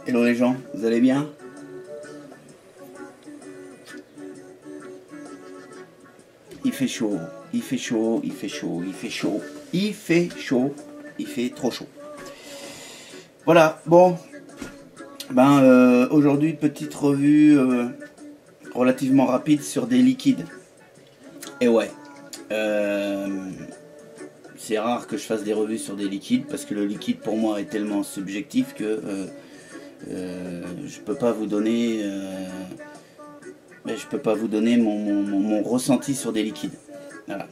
Hello les gens, vous allez bien? Il fait chaud, il fait chaud, il fait chaud, il fait chaud, il fait chaud, il fait trop chaud. Voilà, bon, aujourd'hui petite revue relativement rapide sur des liquides. Et ouais, euh, c'est rare que je fasse des revues sur des liquides parce que le liquide pour moi est tellement subjectif que je peux pas vous donner je peux pas vous donner mon ressenti sur des liquides. Voilà.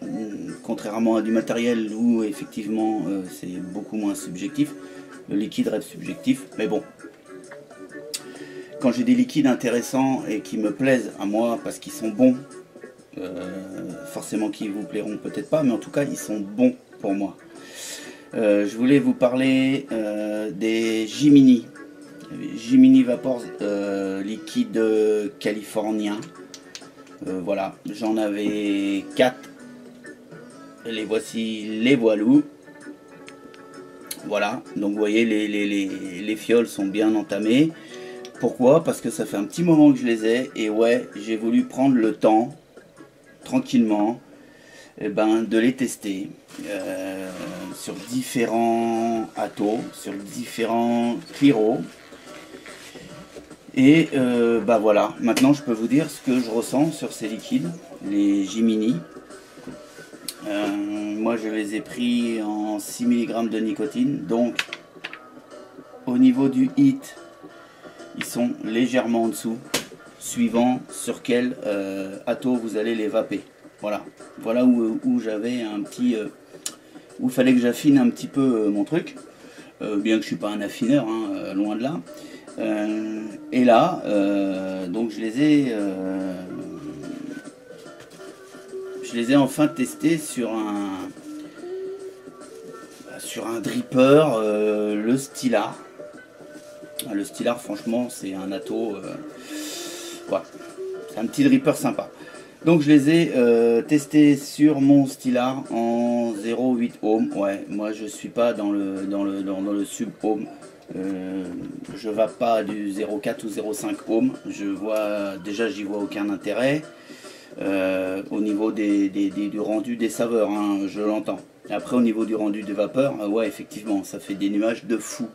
Contrairement à du matériel où effectivement c'est beaucoup moins subjectif, le liquide reste subjectif, mais bon, quand j'ai des liquides intéressants et qui me plaisent à moi parce qu'ils sont bons, forcément qu'ils vous plairont peut-être pas, mais en tout cas ils sont bons pour moi. Je voulais vous parler des Jiminy. Jiminy Vapors liquide californien. Voilà, j'en avais 4. Les voici, les voilous. Voilà, donc vous voyez les fioles sont bien entamées. Pourquoi? Parce que ça fait un petit moment que je les ai et ouais, j'ai voulu prendre le temps tranquillement de les tester sur différents atos, sur différents Cliro. Et voilà, maintenant je peux vous dire ce que je ressens sur ces liquides, les Jiminy. Moi je les ai pris en 6 mg de nicotine, donc au niveau du hit, ils sont légèrement en dessous, suivant sur quel ato vous allez les vaper. Voilà, voilà où j'avais un petit... où il fallait que j'affine un petit peu mon truc, bien que je ne suis pas un affineur, hein, loin de là. Et là, donc je les ai enfin testés sur un dripper, le Stylar. Le Stylar, franchement, c'est un ato, voilà, c'est un petit dripper sympa. Donc je les ai testés sur mon Stylar en 0,8 ohm. Ouais, moi je suis pas dans le sub ohm. Je ne vape pas du 0,4 ou 0,5 ohm. Déjà j'y vois aucun intérêt. Au niveau du rendu des saveurs, hein, je l'entends. Après au niveau du rendu des vapeurs, ouais effectivement ça fait des nuages de fou.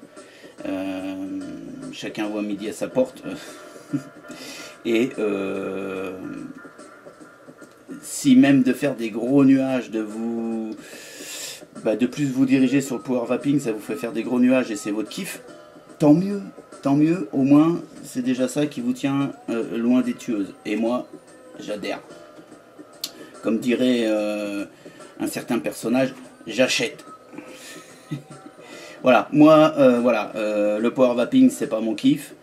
Chacun voit midi à sa porte. Et si même de faire des gros nuages, de plus vous diriger sur le power vaping, ça vous fait faire des gros nuages et c'est votre kiff, tant mieux, au moins c'est déjà ça qui vous tient loin des tueuses. Et moi, j'adhère. Comme dirait un certain personnage, j'achète. Voilà, moi, le power vaping, c'est pas mon kiff.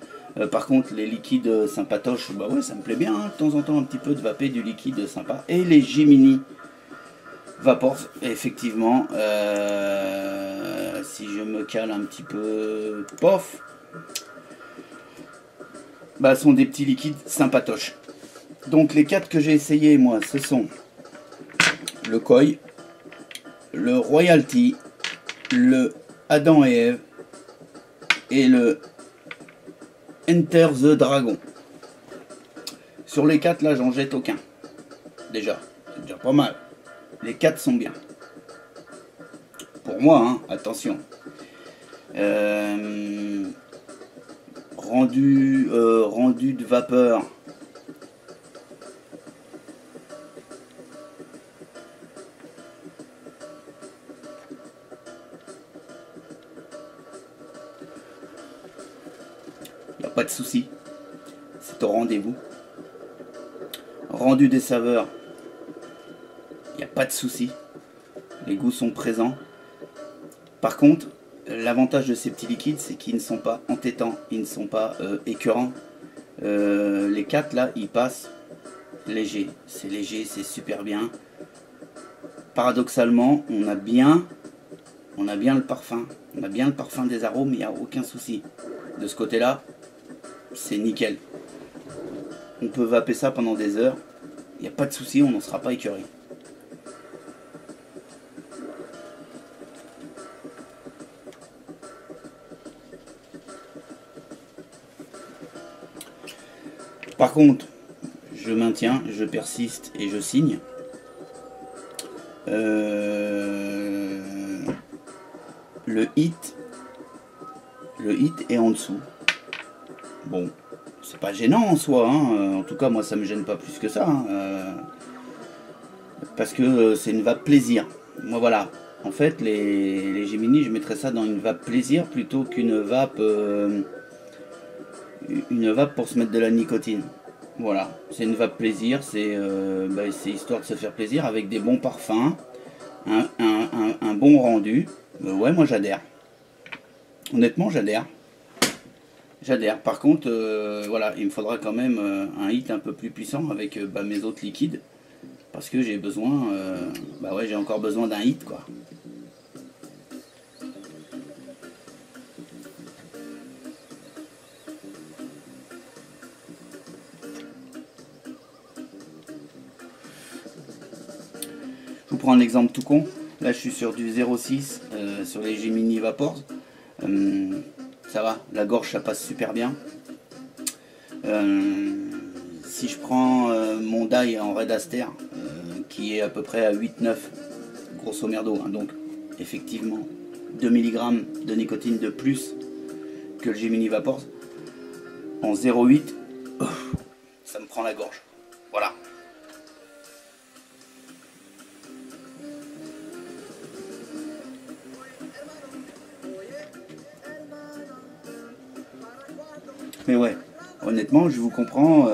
Par contre, les liquides sympatoches, bah ouais, ça me plaît bien, hein, de temps en temps un petit peu de vaper du liquide sympa. Et les Jiminy Vapors, effectivement, si je me cale un petit peu, pof, sont des petits liquides sympatoches. Donc les 4 que j'ai essayé moi, ce sont le Koi, le Royalty, le Adam et Ève et le Enter the Dragon. Sur les 4 là, j'en jette aucun. Déjà, c'est déjà pas mal. Les 4 sont bien. Pour moi, hein, attention. Rendu de vapeur. Il n'y a pas de souci. C'est au rendez-vous. Rendu des saveurs. Il n'y a pas de souci. Les goûts sont présents. Par contre, l'avantage de ces petits liquides, c'est qu'ils ne sont pas entêtants, ils ne sont pas écœurants. Les 4 là, ils passent léger. C'est léger, c'est super bien. Paradoxalement, on a bien le parfum. On a bien le parfum des arômes, il n'y a aucun souci. De ce côté-là, c'est nickel. On peut vaper ça pendant des heures. Il n'y a pas de souci, on n'en sera pas écœuré. Par contre, je maintiens, je persiste et je signe. Le hit est en dessous. Bon, c'est pas gênant en soi, hein. En tout cas moi ça me gêne pas plus que ça, hein. Parce que c'est une vape plaisir. Moi voilà, en fait les Gemini je mettrais ça dans une vape plaisir plutôt qu'une vape pour se mettre de la nicotine. Voilà, c'est une vape plaisir, c'est histoire de se faire plaisir avec des bons parfums, un bon rendu. Ouais, moi j'adhère. Honnêtement, j'adhère. J'adhère. Par contre, voilà, il me faudra quand même un hit un peu plus puissant avec mes autres liquides. Parce que j'ai besoin, j'ai encore besoin d'un hit, quoi. Je vous prends un exemple tout con. Là, je suis sur du 0,6 sur les Gemini Vapors. Ça va, la gorge, ça passe super bien. Si je prends mon die en Red Aster, qui est à peu près à 8-9, grosso merdo, hein, donc effectivement 2 mg de nicotine de plus que le Gemini Vapors, en 0,8, ça me prend la gorge. Voilà. Mais ouais, honnêtement, je vous comprends,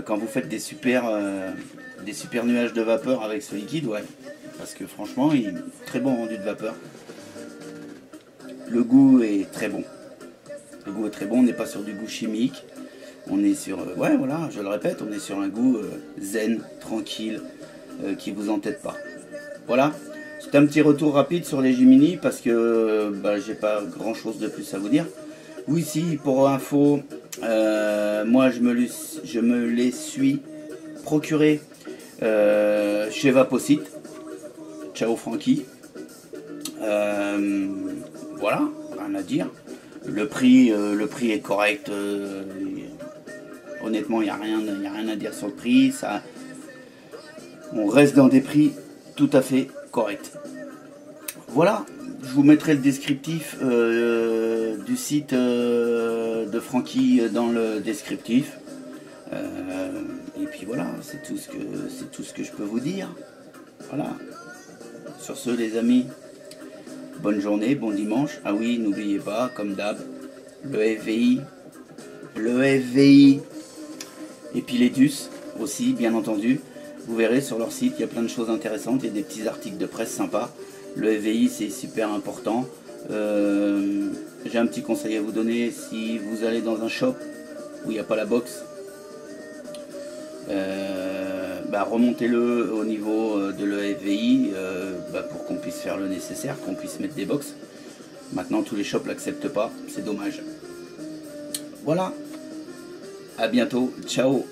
quand vous faites des super nuages de vapeur avec ce liquide, ouais. Parce que franchement, il est très bon rendu de vapeur. Le goût est très bon. Le goût est très bon, on n'est pas sur du goût chimique. On est sur, ouais voilà, je le répète, on est sur un goût zen, tranquille, qui vous entête pas. Voilà, c'est un petit retour rapide sur les Gemini parce que j'ai pas grand chose de plus à vous dire. Oui, si, pour info, moi je me les suis procurés chez Vaposite. Ciao Francky. Voilà, rien à dire. Le prix est correct. Honnêtement, il n'y a rien à dire sur le prix. On reste dans des prix tout à fait corrects. Voilà, je vous mettrai le descriptif du site de Francky dans le descriptif. Et puis voilà, c'est tout ce que je peux vous dire. Voilà. Sur ce, les amis, bonne journée, bon dimanche. Ah oui, n'oubliez pas, comme d'hab, le FVI, et puis les DUS aussi, bien entendu. Vous verrez sur leur site, il y a plein de choses intéressantes, il y a des petits articles de presse sympas. Le FVI, c'est super important. J'ai un petit conseil à vous donner. Si vous allez dans un shop où il n'y a pas la box, remontez-le au niveau de l'EFVI pour qu'on puisse faire le nécessaire, qu'on puisse mettre des box. Maintenant, tous les shops l'acceptent pas, c'est dommage. Voilà, à bientôt, ciao.